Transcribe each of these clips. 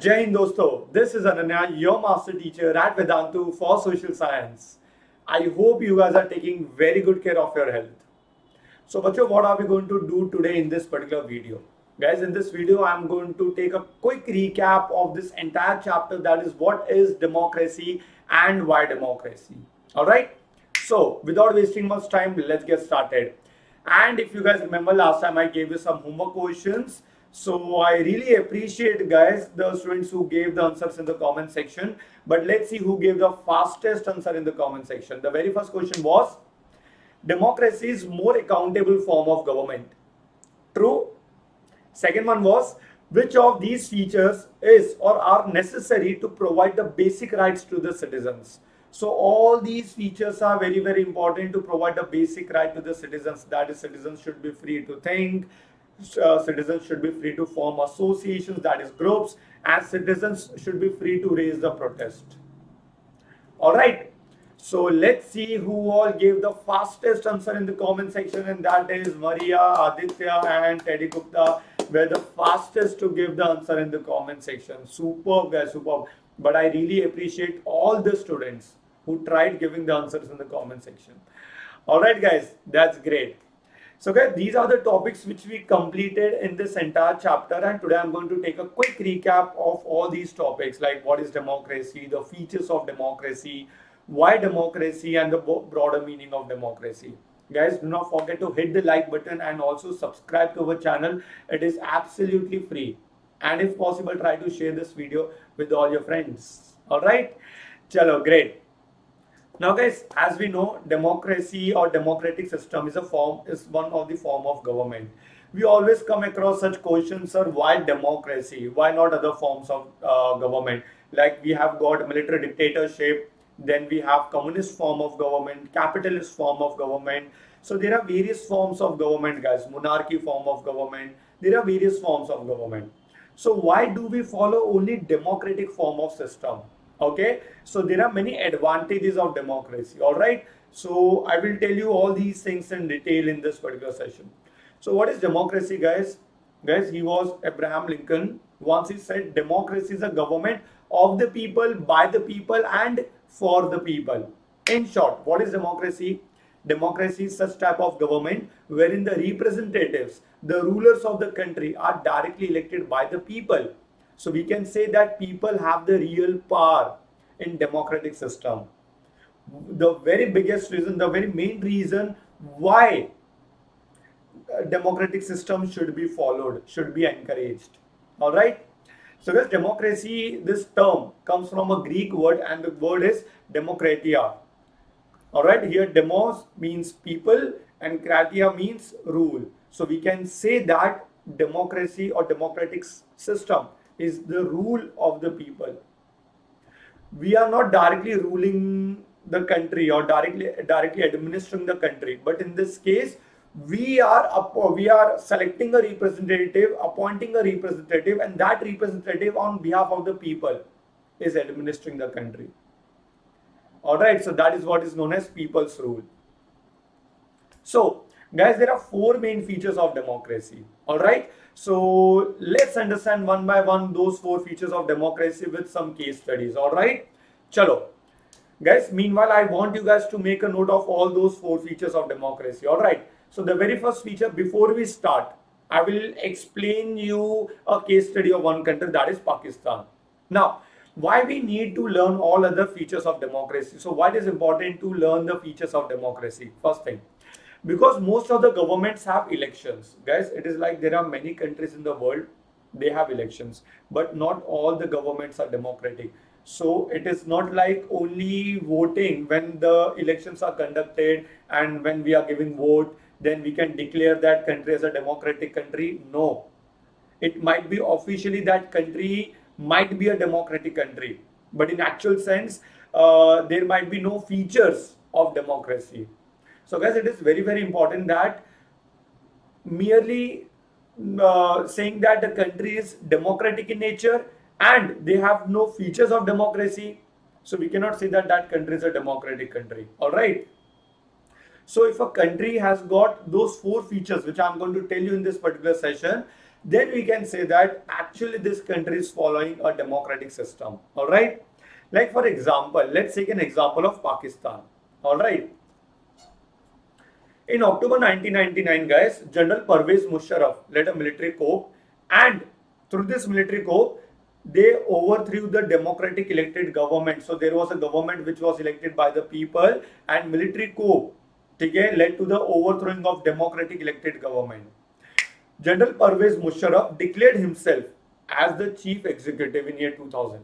Jai Hind dosto, this is Ananya, your master teacher at Vedantu for social science. I hope you guys are taking very good care of your health. So bachcho, what are we going to do today in this particular video? Guys, in this video, I'm going to take a quick recap of this entire chapter, that is what is democracy and why democracy. Alright, so without wasting much time, let's get started. And if you guys remember, last time I gave you some homework questions. So I really appreciate, guys, the students who gave the answers in the comment section. But let's see who gave the fastest answer in the comment section. The very first question was, democracy is more accountable form of government. True. Second one was, which of these features is or are necessary to provide the basic rights to the citizens? So all these features are very, very important to provide the basic right to the citizens. That is, citizens should be free to think. Citizens should be free to form associations, that is groups, and citizens should be free to raise the protest. Alright, so let's see who all gave the fastest answer in the comment section, and that is Maria, Aditya and Teddy Gupta were the fastest to give the answer in the comment section. Superb, guys, superb. But I really appreciate all the students who tried giving the answers in the comment section. Alright guys, that's great. So guys, these are the topics which we completed in this entire chapter, and today I'm going to take a quick recap of all these topics, like what is democracy, the features of democracy, why democracy, and the broader meaning of democracy. Guys, do not forget to hit the like button and also subscribe to our channel. It is absolutely free, and if possible, try to share this video with all your friends. Alright, chalo, great. Now guys, as we know, democracy or democratic system is one of the form of government. We always come across such questions, sir, why democracy? Why not other forms of government? Like we have got military dictatorship, then we have communist form of government, capitalist form of government. So there are various forms of government, guys, monarchy form of government. There are various forms of government. So why do we follow only democratic form of system? Okay, so there are many advantages of democracy. All right, so I will tell you all these things in detail in this particular session. So what is democracy, guys? Guys, he was Abraham Lincoln. Once he said democracy is a government of the people, by the people, and for the people. In short, what is democracy? Democracy is such type of government wherein the representatives, the rulers of the country, are directly elected by the people. So we can say that people have the real power in democratic system. The very biggest reason, the very main reason why democratic system should be followed, should be encouraged. All right. So guys, democracy, this term comes from a Greek word, and the word is demokratia. All right. Here demos means people and kratia means rule. So we can say that democracy or democratic system is the rule of the people. We are not directly ruling the country or directly administering the country, but in this case we are selecting a representative, appointing a representative, and that representative on behalf of the people is administering the country. All right, so that is what is known as people's rule. So guys, there are four main features of democracy. All right, so let's understand one by one those four features of democracy with some case studies. All right, chalo guys, meanwhile I want you guys to make a note of all those four features of democracy. All right, so the very first feature, before we start, I will explain you a case study of one country, that is Pakistan. Now, why we need to learn all other features of democracy? So why it is important to learn the features of democracy? First thing, because most of the governments have elections. Guys, it is like there are many countries in the world, they have elections, but not all the governments are democratic. So it is not like only voting when the elections are conducted and when we are giving vote, then we can declare that country as a democratic country. No, it might be officially that country might be a democratic country, but in actual sense, there might be no features of democracy. So guys, it is very, very important that merely saying that the country is democratic in nature and they have no features of democracy, so we cannot say that that country is a democratic country. All right. So if a country has got those four features, which I'm going to tell you in this particular session, then we can say that actually this country is following a democratic system. All right. Like for example, let's take an example of Pakistan. All right. In October 1999, guys, General Pervez Musharraf led a military coup, and through this military coup, they overthrew the democratic elected government. So there was a government which was elected by the people, and military coup, okay, led to the overthrowing of democratic elected government. General Pervez Musharraf declared himself as the chief executive in year 2000.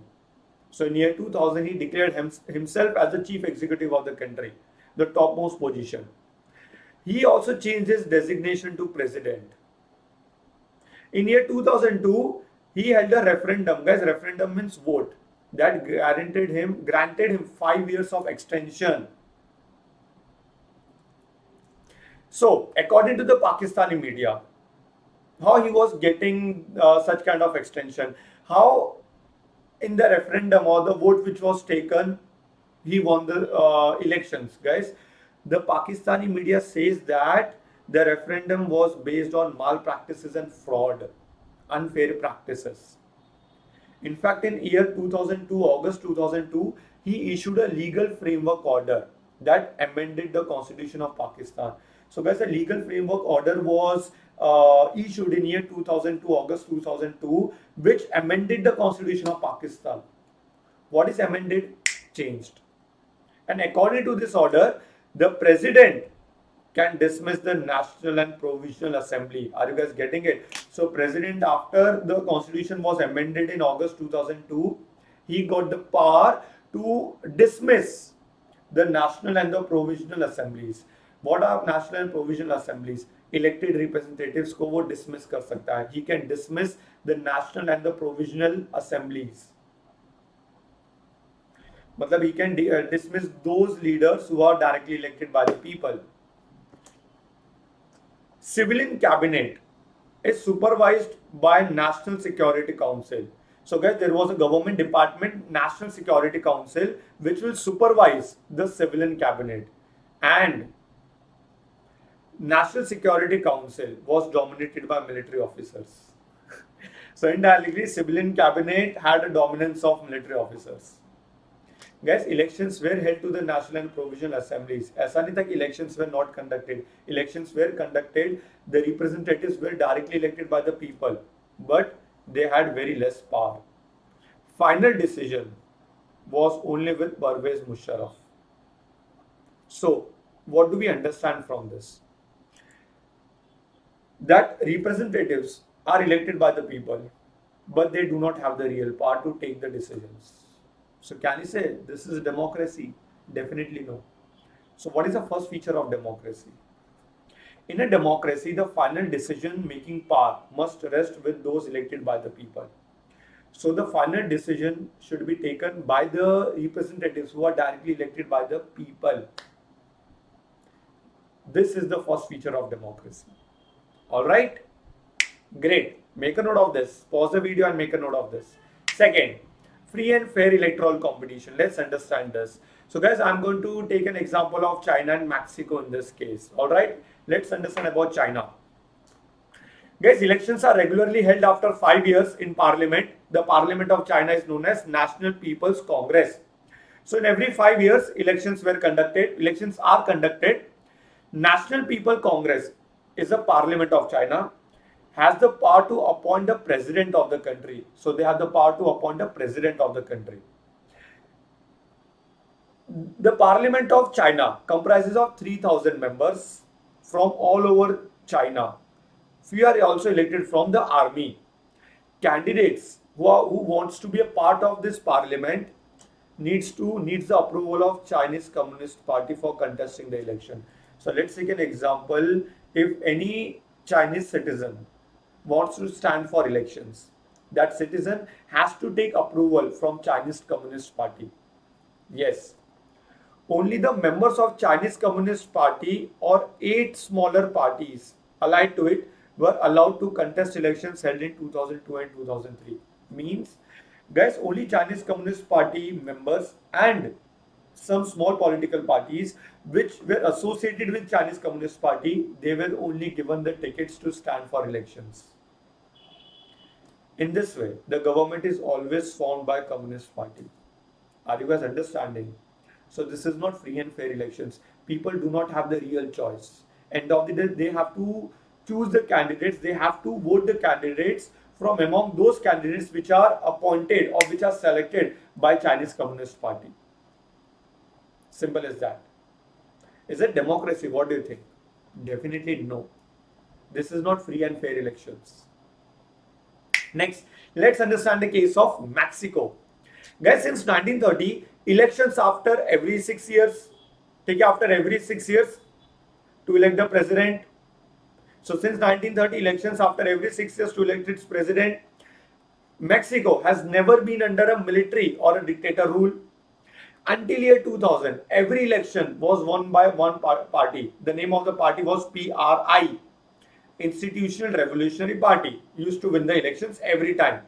So in year 2000, he declared himself as the chief executive of the country, the topmost position. He also changed his designation to president. In year 2002, he held a referendum. Guys, referendum means vote. That granted him 5 years of extension. So, according to the Pakistani media, how he was getting such kind of extension? How in the referendum or the vote which was taken, he won the elections, guys. The Pakistani media says that the referendum was based on malpractices and fraud, unfair practices. In fact, in year 2002, August 2002, he issued a legal framework order that amended the constitution of Pakistan. So guys, a legal framework order was issued in year 2002, August 2002, which amended the constitution of Pakistan. What is amended? Changed. And according to this order, the president can dismiss the National and Provisional Assembly. Are you guys getting it? So president, after the constitution was amended in August 2002, he got the power to dismiss the National and the Provisional Assemblies. What are National and Provisional Assemblies? Elected representatives को वो dismiss कर सकता है. He can dismiss the National and the Provisional Assemblies. मतलब he can dismiss those leaders who are directly elected by the people. Civilian cabinet is supervised by National Security Council. So guys, there was a government department, National Security Council, which will supervise the civilian cabinet. And National Security Council was dominated by military officers. So indirectly, civilian cabinet had a dominance of military officers. Guys, elections were held to the National and Provisional Assemblies. ऐसा नहीं था कि elections were not conducted. Elections were conducted. The representatives were directly elected by the people, but they had very less power. Final decision was only with Pervez Musharraf. So, what do we understand from this? That representatives are elected by the people, but they do not have the real power to take the decisions. So can you say this is democracy? Definitely no. So what is the first feature of democracy? In a democracy, the final decision-making power must rest with those elected by the people. So the final decision should be taken by the representatives who are directly elected by the people. This is the first feature of democracy. All right? Great. Make a note of this. Pause the video and make a note of this. Second, free and fair electoral competition. Let's understand this. So guys, I'm going to take an example of China and Mexico in this case. All right, let's understand about China. Guys, elections are regularly held after 5 years in parliament. The parliament of China is known as National People's Congress. So in every 5 years, elections are conducted. National People Congress is a parliament of China, has the power to appoint the president of the country. So they have the power to appoint the president of the country. The Parliament of China comprises of 3,000 members from all over China. Few are also elected from the army. Candidates who wants to be a part of this parliament needs the approval of Chinese Communist Party for contesting the election. So let's take an example. If any Chinese citizen wants to stand for elections, that citizen has to take approval from Chinese Communist Party. Yes. Only the members of Chinese Communist Party or 8 smaller parties allied to it were allowed to contest elections held in 2002 and 2003. Means, guys, only Chinese Communist Party members and some small political parties which were associated with Chinese Communist Party, they were only given the tickets to stand for elections. In this way, the government is always formed by Communist Party. Are you guys understanding? So this is not free and fair elections. People do not have the real choice. End of the day, they have to choose the candidates. They have to vote the candidates from among those candidates which are appointed or which are selected by Chinese Communist Party. Simple as that. Is it democracy? What do you think? Definitely no. This is not free and fair elections. Next, let's understand the case of Mexico. Guys, since 1930, elections after every 6 years, take after every 6 years to elect the president. So since 1930, elections after every 6 years to elect its president. Mexico has never been under a military or a dictator rule. Until year 2000, every election was won by one party. The name of the party was PRI. Institutional Revolutionary Party used to win the elections every time.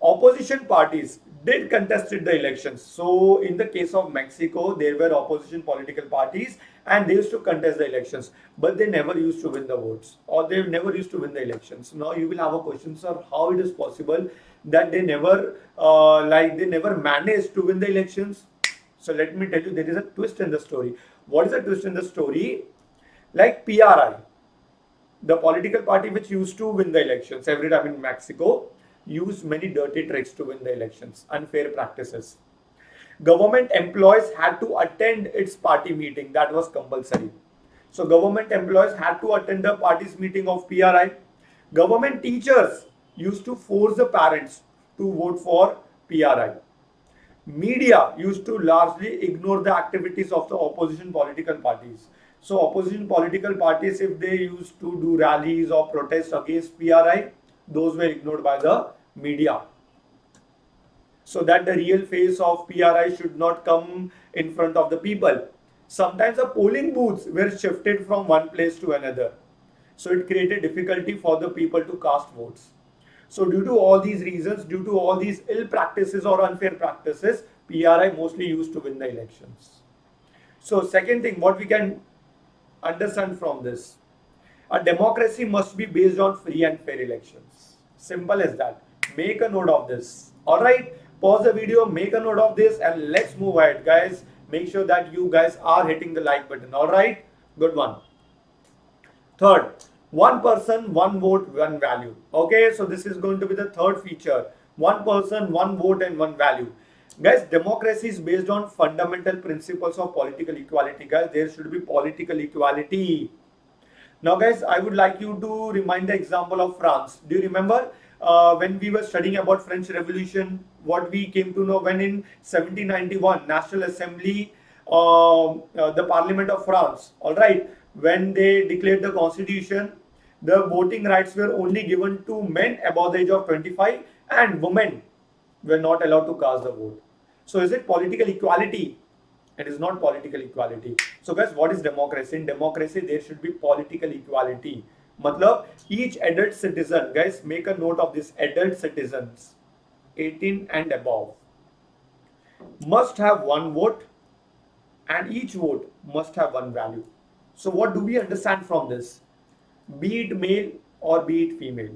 Opposition parties did contested the elections. So in the case of Mexico, there were opposition political parties and they used to contest the elections, but they never used to win the votes, or they never used to win the elections. Now you will have a question, sir, how it is possible that they never managed to win the elections? So let me tell you, there is a twist in the story. What is the twist in the story? Like PRI, the political party which used to win the elections every time in Mexico, used many dirty tricks to win the elections, unfair practices. Government employees had to attend its party meeting, that was compulsory. So government employees had to attend the party's meeting of PRI. Government teachers used to force the parents to vote for PRI. Media used to largely ignore the activities of the opposition political parties. So opposition political parties, if they used to do rallies or protests against PRI, those were ignored by the media. So that the real face of PRI should not come in front of the people. Sometimes the polling booths were shifted from one place to another. So it created difficulty for the people to cast votes. So due to all these reasons, due to all these ill practices or unfair practices, PRI mostly used to win the elections. So second thing, what we can understand from this, a democracy must be based on free and fair elections. Simple as that. Make a note of this. Alright, pause the video, make a note of this, and let's move ahead, guys. Make sure that you guys are hitting the like button. Alright, good one. Third, one person, one vote, one value. Okay, so this is going to be the third feature. One person, one vote, and one value. Guys, democracy is based on fundamental principles of political equality. Guys, there should be political equality. Now guys, I would like you to remind the example of France. Do you remember when we were studying about French Revolution, what we came to know when in 1791 National Assembly, the Parliament of France, all right, when they declared the constitution, the voting rights were only given to men above the age of 25 and women were not allowed to cast the vote. So is it political equality? It is not political equality. So guys, what is democracy? In democracy, there should be political equality. Matlab, each adult citizen, guys, make a note of this, adult citizens, 18 and above, must have one vote and each vote must have one value. So what do we understand from this? Be it male or be it female,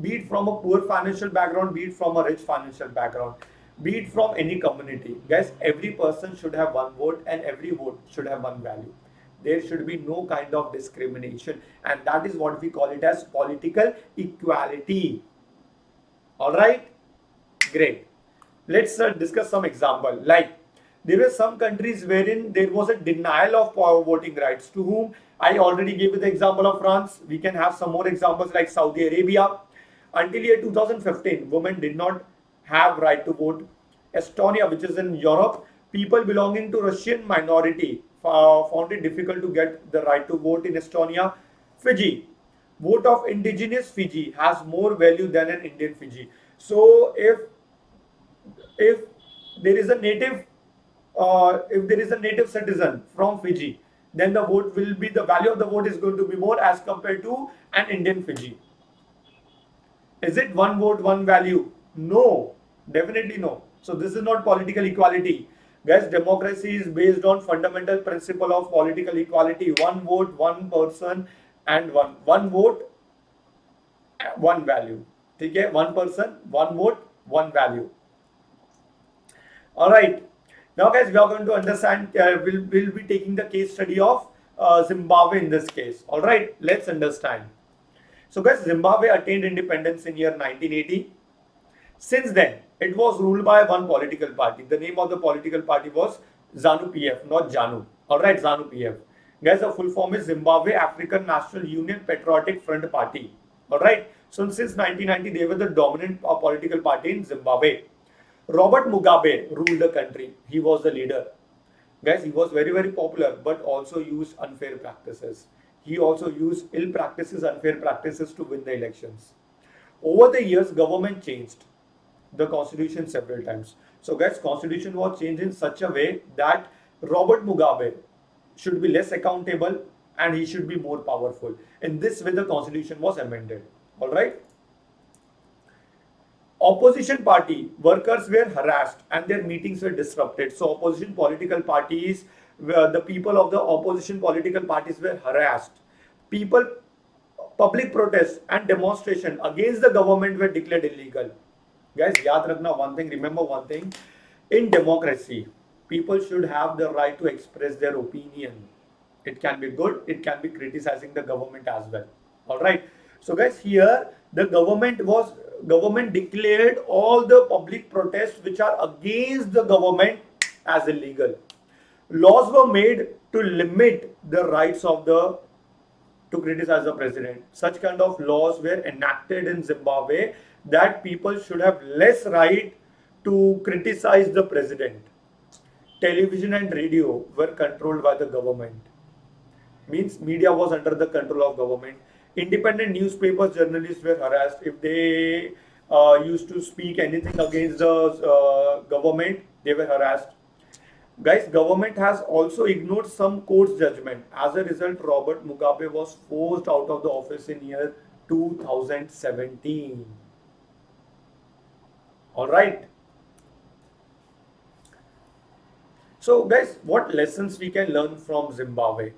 be it from a poor financial background, be it from a rich financial background, be it from any community, guys, every person should have one vote and every vote should have one value. There should be no kind of discrimination, and that is what we call it as political equality. All right, great. Let's discuss some example. Like there were some countries wherein there was a denial of voting rights, to whom I already gave you the example of France. We can have some more examples like Saudi Arabia. Until year 2015, women did not have right to vote. Estonia, which is in Europe, people belonging to Russian minority found it difficult to get the right to vote in Estonia. Fiji, vote of indigenous Fiji has more value than an Indian Fiji. So if there is a native citizen from Fiji, then the value of the vote is going to be more as compared to an Indian Fiji. Is it one vote, one value? No, definitely no. So this is not political equality. Guys, democracy is based on fundamental principle of political equality. One vote, one person, and one vote, one value. ठीक है, one person, one vote, one value. All right. Now, guys, we are going to understand. We'll be taking the case study of Zimbabwe in this case. All right. Let's understand. So, guys, Zimbabwe attained independence in year 1980. Since then, it was ruled by one political party. The name of the political party was ZANU PF, not JANU. All right, ZANU PF. Guys, the full form is Zimbabwe African National Union Patriotic Front Party. All right. So, since 1990, they were the dominant political party in Zimbabwe. Robert Mugabe ruled the country. He was the leader. Guys, he was very, very popular, but also used unfair practices. He also used ill practices, unfair practices to win the elections. Over the years, government changed the constitution several times. So, guys, constitution was changed in such a way that Robert Mugabe should be less accountable and he should be more powerful. In this way, the constitution was amended. All right. Opposition party workers were harassed and their meetings were disrupted. So opposition political parties, the people of the opposition political parties were harassed. Public protests and demonstration against the government were declared illegal. Guys, yaad rakhna one thing, remember one thing. In democracy, people should have the right to express their opinion. It can be good, it can be criticizing the government as well. All right. So guys, here the government declared all the public protests which are against the government as illegal. Laws were made to limit the rights of to criticize the president. Such kind of laws were enacted in Zimbabwe that people should have less right to criticize the president. Television and radio were controlled by the government. Means media was under the control of government. Independent newspapers, journalists were harassed if they used to speak anything against the government. They were harassed. Guys, government has also ignored some court's judgment. As a result, Robert Mugabe was forced out of the office in year 2017. All right. So, guys, what lessons we can learn from Zimbabwe?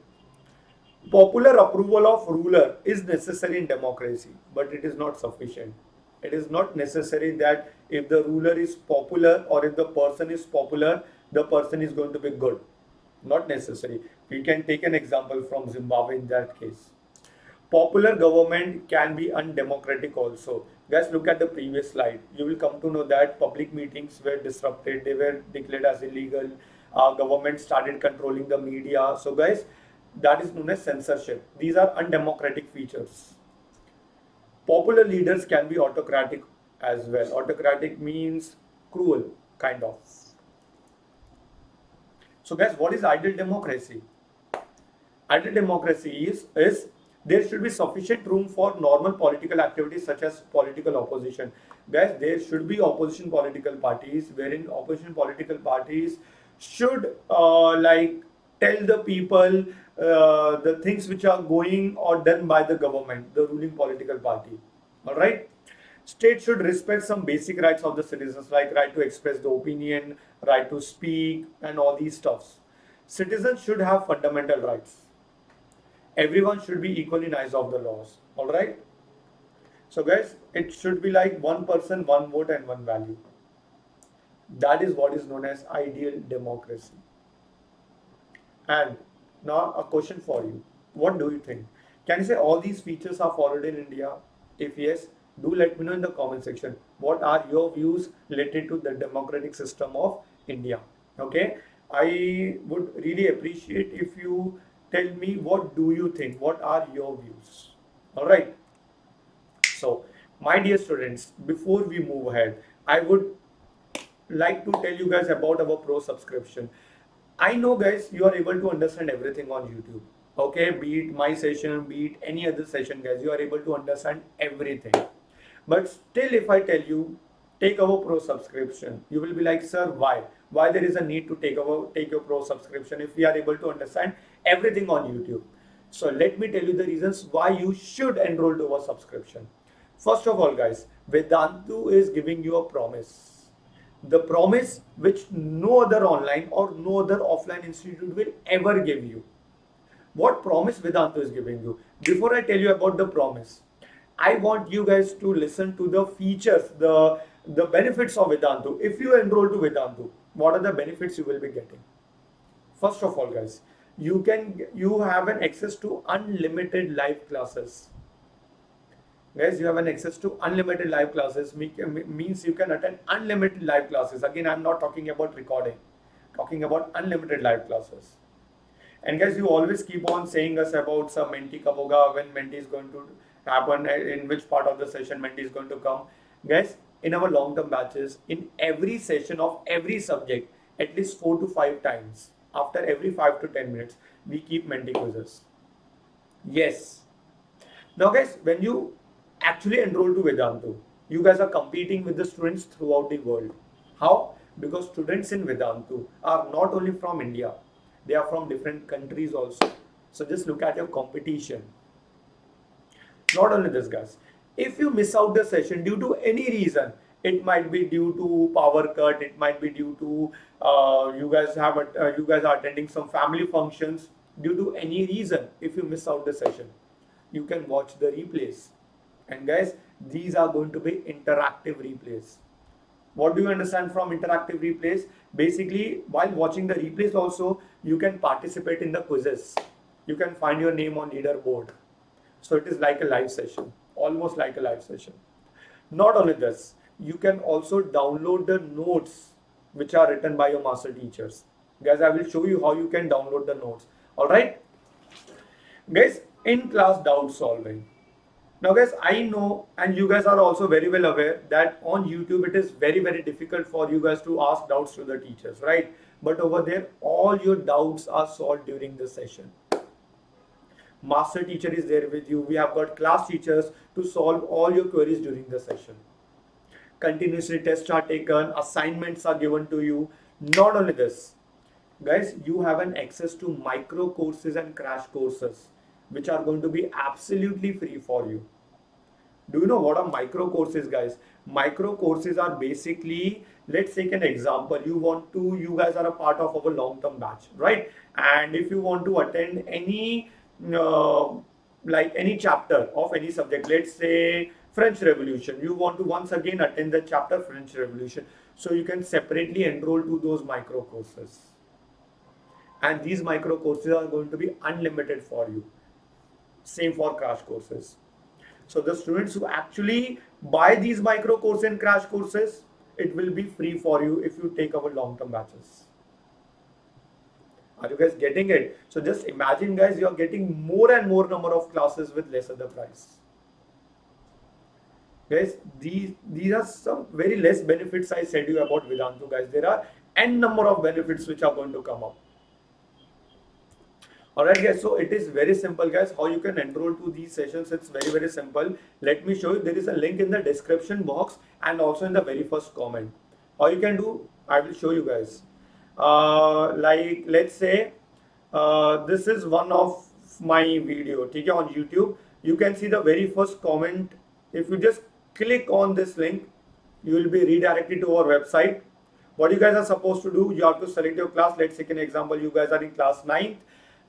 Popular approval of ruler is necessary in democracy, but it is not sufficient. It is not necessary that if the ruler is popular or if the person is popular, the person is going to be good. Not necessary. We can take an example from Zimbabwe in that case. Popular government can be undemocratic also. Guys, look at the previous slide. You will come to know that public meetings were disrupted. They were declared as illegal. Government started controlling the media. So guys, that is known as censorship. These are undemocratic features. Popular leaders can be autocratic as well. Autocratic means cruel, kind of. So guys, what is ideal democracy? Ideal democracy is there should be sufficient room for normal political activities such as political opposition. Guys, there should be opposition political parties wherein opposition political parties should tell the people the things which are going or done by the government, the ruling political party. All right. State should respect some basic rights of the citizens, like right to express the opinion, right to speak, and all these stuffs. Citizens should have fundamental rights. Everyone should be equally nice of the laws. All right. So guys, it should be like one person, one vote, and one value. That is what is known as ideal democracy. And now a question for you. What do you think? Can you say all these features are followed in India? If yes, do let me know in the comment section. What are your views related to the democratic system of India? Okay. I would really appreciate if you tell me what do you think? What are your views? All right. So, my dear students, before we move ahead, I would like to tell you guys about our pro subscription. I know guys, you are able to understand everything on YouTube. Okay, be it my session, be it any other session guys, you are able to understand everything. But still if I tell you, take our pro subscription, you will be like, sir, why? Why there is a need to take your pro subscription if we are able to understand everything on YouTube? So let me tell you the reasons why you should enroll to our subscription. First of all guys, Vedantu is giving you a promise. The promise which no other online or no other offline institute will ever give you. What promise Vedantu is giving you? Before I tell you about the promise, I want you guys to listen to the features, the benefits of Vedantu. If you enroll to Vedantu, what are the benefits you will be getting? First of all, guys, you have an access to unlimited live classes. Guys, you have an access to unlimited live classes, means you can attend unlimited live classes. Again, I'm not talking about recording, talking about unlimited live classes. And guys, you always keep on saying us about some Menti kab hoga, when Menti is going to happen, in which part of the session Menti is going to come. Guys, in our long-term batches, in every session of every subject, at least 4 to 5 times, after every 5 to 10 minutes, we keep Menti quizzes. Yes. Now guys, when you actually enroll to Vedantu, you guys are competing with the students throughout the world. How? Because students in Vedantu are not only from India, they are from different countries also. So just look at your competition. Not only this, guys, if you miss out the session due to any reason, it might be due to power cut, it might be due to you guys are attending some family functions. Due to any reason, if you miss out the session, you can watch the replays. And guys, these are going to be interactive replays. What do you understand from interactive replays? Basically, while watching the replays also, you can participate in the quizzes. You can find your name on leaderboard. So it is like a live session, almost like a live session. Not only this, you can also download the notes which are written by your master teachers. Guys, I will show you how you can download the notes. All right. Guys, in class doubt solving. Now guys, I know, and you guys are also very well aware that on YouTube it is very, very difficult for you guys to ask doubts to the teachers, right? But over there, all your doubts are solved during the session. Master teacher is there with you. We have got class teachers to solve all your queries during the session. Continuously tests are taken, assignments are given to you. Not only this, guys, you have an access to micro courses and crash courses, which are going to be absolutely free for you. Do you know what are micro courses, guys? Micro courses are basically, let's take an example. You guys are a part of our long-term batch, right? And if you want to attend any like any chapter of any subject, let's say French Revolution, you want to once again attend the chapter French Revolution, so you can separately enroll to those micro courses. And these micro courses are going to be unlimited for you. Same for crash courses. So the students who actually buy these micro courses and crash courses, it will be free for you if you take our long-term batches. Are you guys getting it? So just imagine, guys, you are getting more and more number of classes with lesser the price. Guys, these are some very less benefits I said you about Vedantu, guys. There are n number of benefits which are going to come up. Alright guys, so it is very simple, guys, how you can enroll to these sessions. It's very, very simple. Let me show you. There is a link in the description box and also in the very first comment. How you can do, I will show you guys. Like let's say this is one of my video, okay, on YouTube. You can see the very first comment. If you just click on this link, you will be redirected to our website. What you guys are supposed to do, you have to select your class. Let's take an example. You guys are in class 9th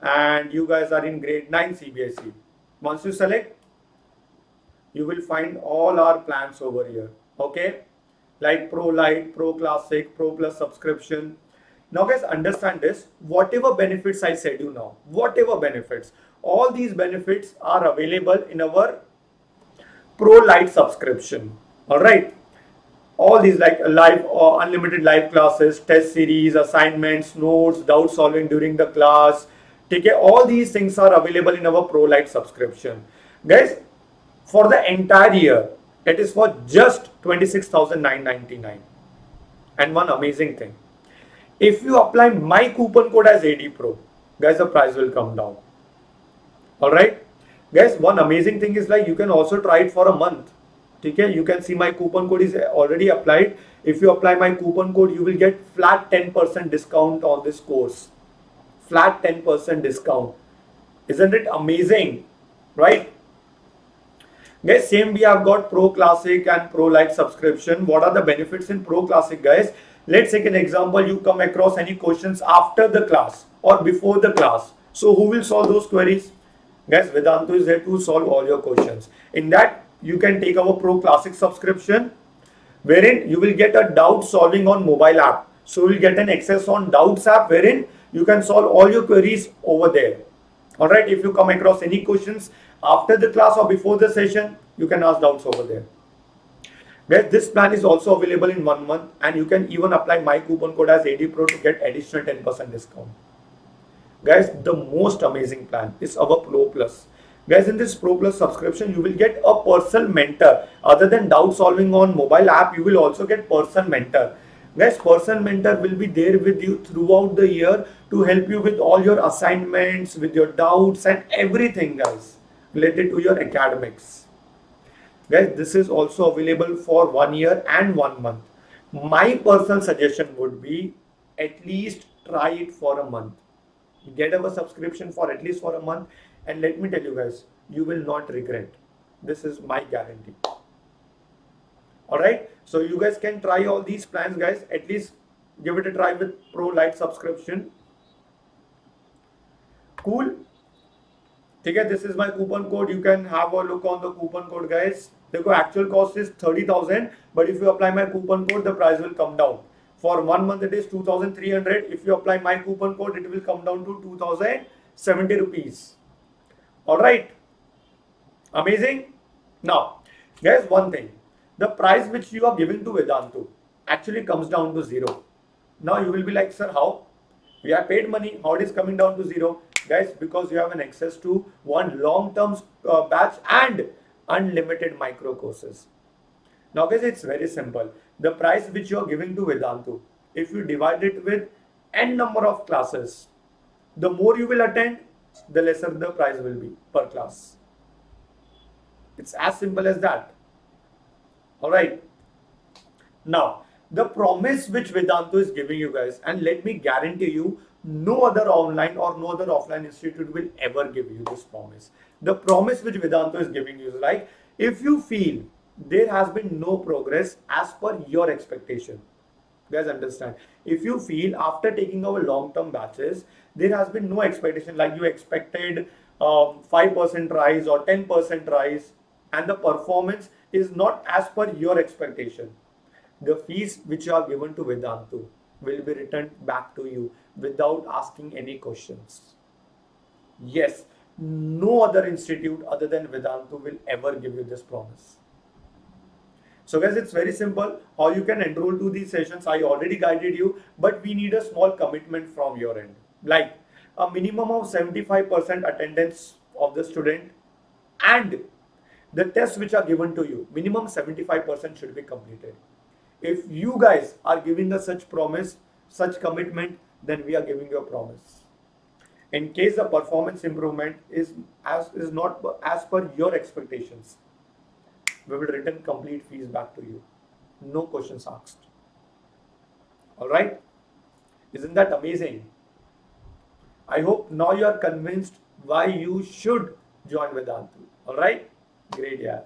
and you guys are in grade 9 CBSE. Once you select, you will find all our plans over here, okay, like Pro Lite, Pro Classic, Pro Plus subscription. Now guys, understand this, whatever benefits I said you now, whatever benefits, all these benefits are available in our Pro Lite subscription. All right, all these like live or unlimited live classes, test series, assignments, notes, doubt solving during the class. Okay, all these things are available in our Pro Lite subscription. Guys, for the entire year, it is for just 26,999. And one amazing thing, if you apply my coupon code as AD Pro, guys, the price will come down. All right, guys, one amazing thing is like you can also try it for a month. Okay, you can see my coupon code is already applied. If you apply my coupon code, you will get flat 10% discount on this course. Flat 10% discount. Isn't it amazing? Right? Guys, same we have got Pro Classic and Pro Lite subscription. What are the benefits in Pro Classic, guys? Let's take an example. You come across any questions after the class or before the class. So who will solve those queries? Guys, Vedantu is there to solve all your questions. In that, you can take our Pro Classic subscription, wherein you will get a doubt solving on mobile app. So you will get an access on Doubts app, wherein you can solve all your queries over there. All right. If you come across any questions after the class or before the session, you can ask doubts over there. Guys, this plan is also available in 1 month, and you can even apply my coupon code as ADPRO to get additional 10% discount. Guys, the most amazing plan is our Pro Plus. Guys, in this Pro Plus subscription, you will get a personal mentor. Other than doubt solving on mobile app, you will also get personal mentor. Guys, personal mentor will be there with you throughout the year to help you with all your assignments, with your doubts and everything, guys, related to your academics. Guys, this is also available for 1 year and 1 month. My personal suggestion would be at least try it for a month. Get our subscription for at least for a month, and let me tell you guys, you will not regret. This is my guarantee. All right, so you guys can try all these plans, guys. At least give it a try with Pro Lite subscription. Cool. Okay, this is my coupon code. You can have a look on the coupon code, guys. The actual cost is 30,000, but if you apply my coupon code, the price will come down. For 1 month, it is 2,300. If you apply my coupon code, it will come down to 2,070 rupees. All right. Amazing. Now, guys, one thing. The price which you are giving to Vedantu actually comes down to 0. Now, you will be like, sir, how? We have paid money. How it is coming down to 0? Guys, because you have an access to one long-term batch and unlimited micro courses. Now guys, it's very simple. The price which you are giving to Vedantu, if you divide it with n number of classes, the more you will attend, the lesser the price will be per class. It's as simple as that. All right. Now, the promise which Vedantu is giving you guys, and let me guarantee you, no other online or no other offline institute will ever give you this promise. The promise which Vedantu is giving you is like, if you feel there has been no progress as per your expectation, guys, understand, if you feel after taking our long-term batches, there has been no expectation, like you expected 5% rise or 10% rise, and the performance is not as per your expectation, the fees which you are given to Vedantu will be returned back to you without asking any questions. Yes, no other institute other than Vedantu will ever give you this promise. So guys, it's very simple how you can enroll to these sessions. I already guided you, but we need a small commitment from your end, like a minimum of 75% attendance of the student, and the tests which are given to you, minimum 75% should be completed. If you guys are giving us such promise, such commitment, then we are giving you a promise. In case the performance improvement is not as per your expectations, we will return complete fees back to you. No questions asked. All right? Isn't that amazing? I hope now you are convinced why you should join Vedantu. All right? Great, yeah.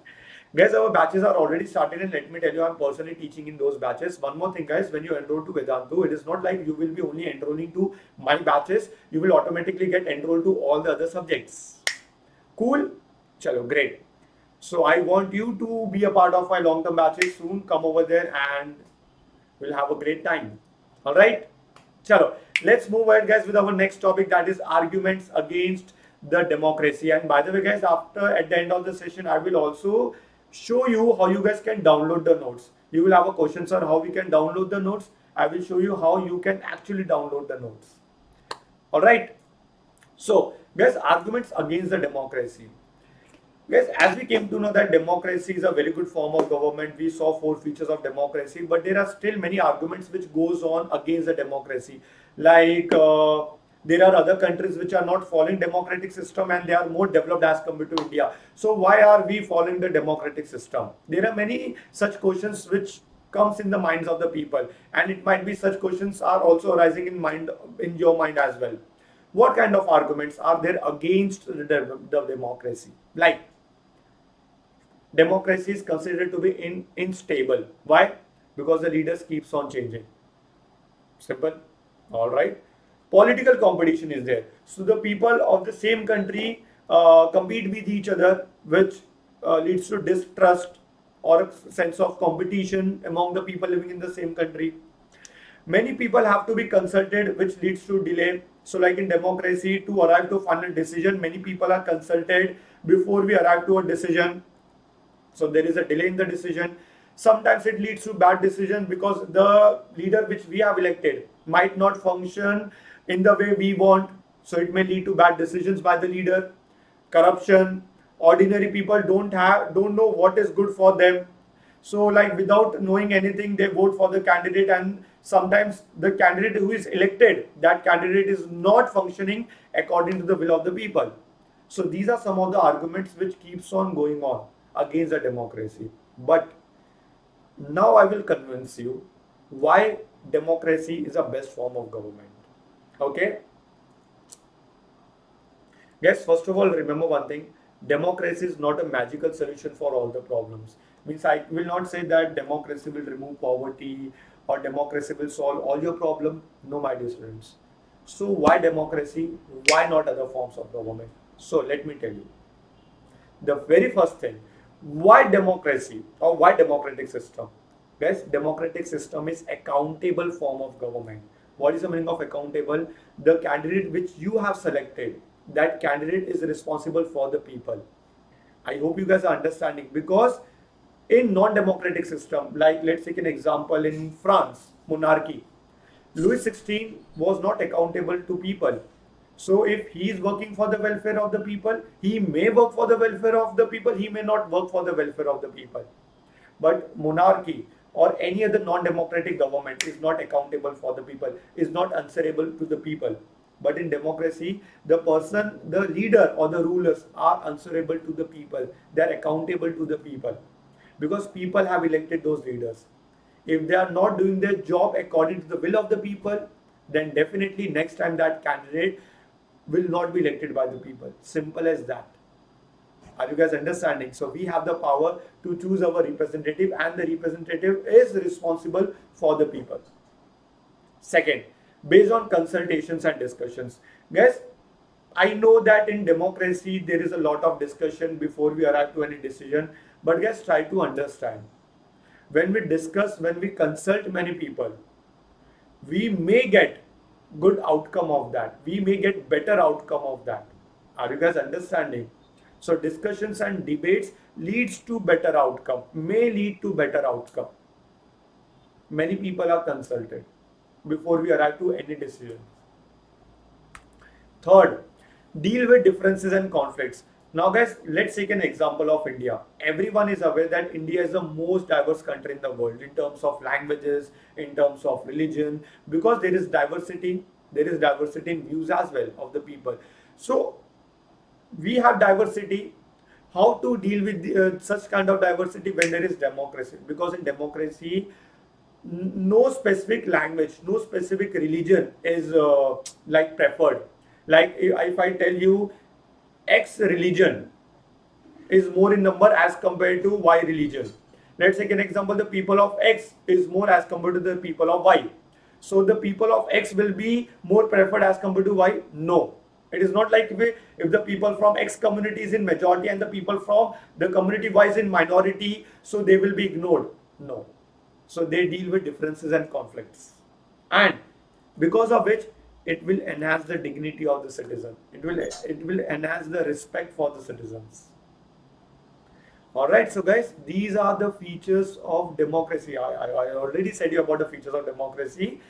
Guys, our batches are already started, and let me tell you, I'm personally teaching in those batches. One more thing, guys, when you enroll to Vedantu, it is not like you will be only enrolling to my batches. You will automatically get enrolled to all the other subjects. Cool? Chalo, great. So I want you to be a part of my long-term batches soon. Come over there and we'll have a great time. All right? Chalo, let's move ahead, guys, with our next topic, that is arguments against the democracy. And by the way, guys, at the end of the session, I will also show you how you guys can download the notes. You will have a question, sir, how we can download the notes. I will show you how you can actually download the notes. All right. So, guys, arguments against the democracy. Guys, as we came to know that democracy is a very good form of government, we saw 4 features of democracy, but there are still many arguments which goes on against the democracy. Like, there are other countries which are not following democratic system and they are more developed as compared to India. So why are we following the democratic system? There are many such questions which comes in the minds of the people, and it might be such questions are also arising in your mind as well. What kind of arguments are there against the democracy? Like, democracy is considered to be unstable. Why? Because the leaders keeps on changing. Simple. All right. Political competition is there. So the people of the same country compete with each other, which leads to distrust or a sense of competition among the people living in the same country. Many people have to be consulted, which leads to delay. So like in democracy, to arrive to final decision, many people are consulted before we arrive to a decision. So there is a delay in the decision. Sometimes it leads to bad decision because the leader which we have elected might not function in the way we want. So it may lead to bad decisions by the leader. Corruption. Ordinary people don't know what is good for them. So like without knowing anything, they vote for the candidate, and sometimes the candidate who is elected, that candidate is not functioning according to the will of the people. So these are some of the arguments which keeps on going on against the democracy. But now I will convince you why democracy is the best form of government. Okay? Yes, first of all, remember one thing. Democracy is not a magical solution for all the problems. Means I will not say that democracy will remove poverty or democracy will solve all your problem. No, my dear students. So why democracy? Why not other forms of government? So let me tell you. The very first thing, why democracy or why democratic system? Guys, democratic system is accountable form of government. What is the meaning of accountable? The candidate which you have selected, that candidate is responsible for the people. I hope you guys are understanding, because in non-democratic system, like let's take an example in France, monarchy, Louis XVI was not accountable to people. So if he is working for the welfare of the people, he may work for the welfare of the people, he may not work for the welfare of the people. But monarchy or any other non-democratic government is not accountable for the people, is not answerable to the people. But in democracy, the person, the leader or the rulers are answerable to the people. They are accountable to the people because people have elected those leaders. If they are not doing their job according to the will of the people, then definitely next time that candidate will not be elected by the people. Simple as that. Are you guys understanding? So we have the power to choose our representative, and the representative is responsible for the people. Second, based on consultations and discussions. Guys, I know that in democracy there is a lot of discussion before we arrive to any decision, but guys, try to understand. When we discuss, when we consult many people, we may get good outcome of that. We may get better outcome of that. Are you guys understanding? So discussions and debates leads to better outcome, may lead to better outcome. Many people are consulted before we arrive to any decision. Third, deal with differences and conflicts. Now guys, let's take an example of India. Everyone is aware that India is the most diverse country in the world in terms of languages, in terms of religion, because there is diversity in views as well of the people. So we have diversity. How to deal with such kind of diversity when there is democracy? Because in democracy, no specific language, no specific religion is like preferred. Like if I tell you X religion is more in number as compared to Y religion. Let's take an example, the people of X is more as compared to the people of Y. So the people of X will be more preferred as compared to Y? No. It is not like if the people from X community is in majority and the people from the community Y is in minority, so they will be ignored. No. So they deal with differences and conflicts. And because of which it will enhance the dignity of the citizen. It will enhance the respect for the citizens. Alright, so guys, these are the features of democracy. I already said you about the features of democracy.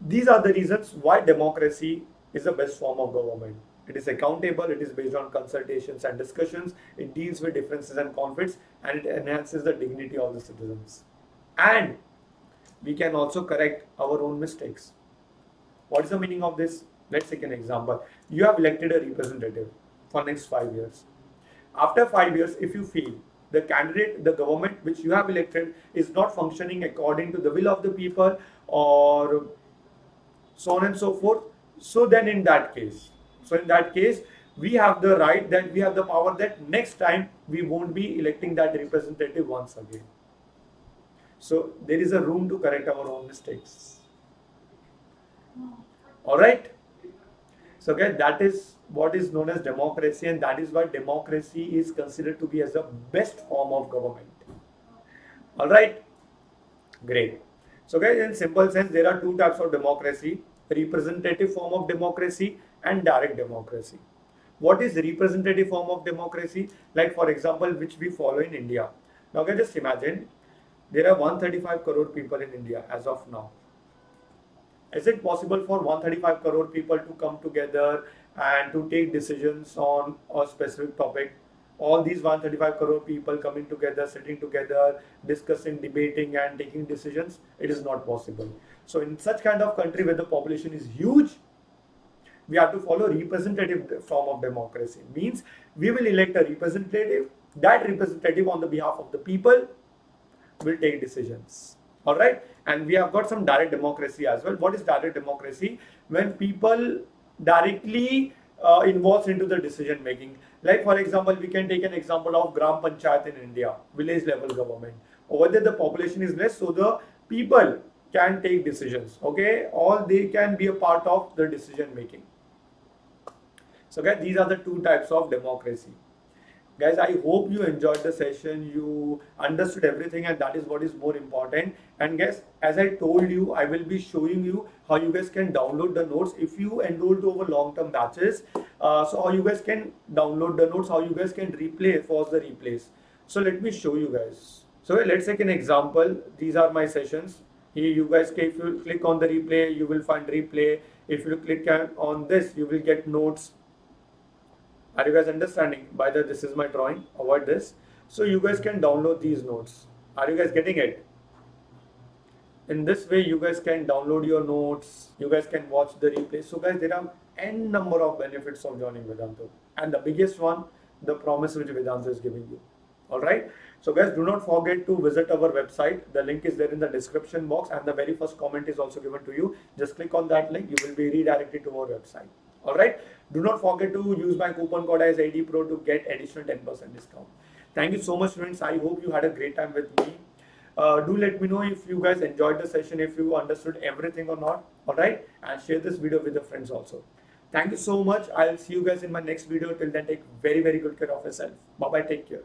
These are the reasons why democracy is the best form of government. It is accountable, it is based on consultations and discussions, it deals with differences and conflicts, and it enhances the dignity of the citizens. And we can also correct our own mistakes. What is the meaning of this? Let's take an example. You have elected a representative for next 5 years. After 5 years, if you feel the candidate, the government which you have elected is not functioning according to the will of the people, or so on and so forth, so then in that case, we have the right, that we have the power that next time we won't be electing that representative once again. So there is a room to correct our own mistakes. Alright. So guys, that is what is known as democracy, and that is why democracy is considered to be as the best form of government. All right, great. So guys, in simple sense, there are two types of democracy: representative form of democracy and direct democracy. What is representative form of democracy? Like for example, which we follow in India. Now guys, just imagine there are 135 crore people in India as of now. Is it possible for 135 crore people to come together and to take decisions on a specific topic? All these 135 crore people coming together, sitting together, discussing, debating and taking decisions, it is not possible. So in such kind of country where the population is huge, we have to follow representative form of democracy. Means we will elect a representative. That representative on the behalf of the people will take decisions. All right, and we have got some direct democracy as well. What is direct democracy? When people directly involved into the decision making. Like for example, we can take an example of Gram Panchayat in India, village level government. Over there the population is less, so the people can take decisions, okay, or they can be a part of the decision making. So guys, these are the two types of democracy. Guys, I hope you enjoyed the session, you understood everything, and that is what is more important. And guys, as I told you, I will be showing you how you guys can download the notes if you enrolled over long-term batches. So how you guys can download the notes, how you guys can replay, pause the replays. So let me show you guys. So let's take an example. These are my sessions. Here you guys, if you click on the replay, you will find replay. If you click on this, you will get notes. Are you guys understanding? By the this is my drawing, avoid this. So you guys can download these notes. Are you guys getting it? In this way, you guys can download your notes. You guys can watch the replay. So guys, there are n number of benefits of joining Vedantu. And the biggest one, the promise which Vedantu is giving you. Alright. So guys, do not forget to visit our website. The link is there in the description box and the very first comment is also given to you. Just click on that link. You will be redirected to our website. Alright. Do not forget to use my coupon code as ADPRO to get additional 10% discount. Thank you so much, friends. I hope you had a great time with me. Do let me know if you guys enjoyed the session, if you understood everything or not. Alright. And share this video with your friends also. Thank you so much. I'll see you guys in my next video. Till then, take very, very good care of yourself. Bye-bye. Take care.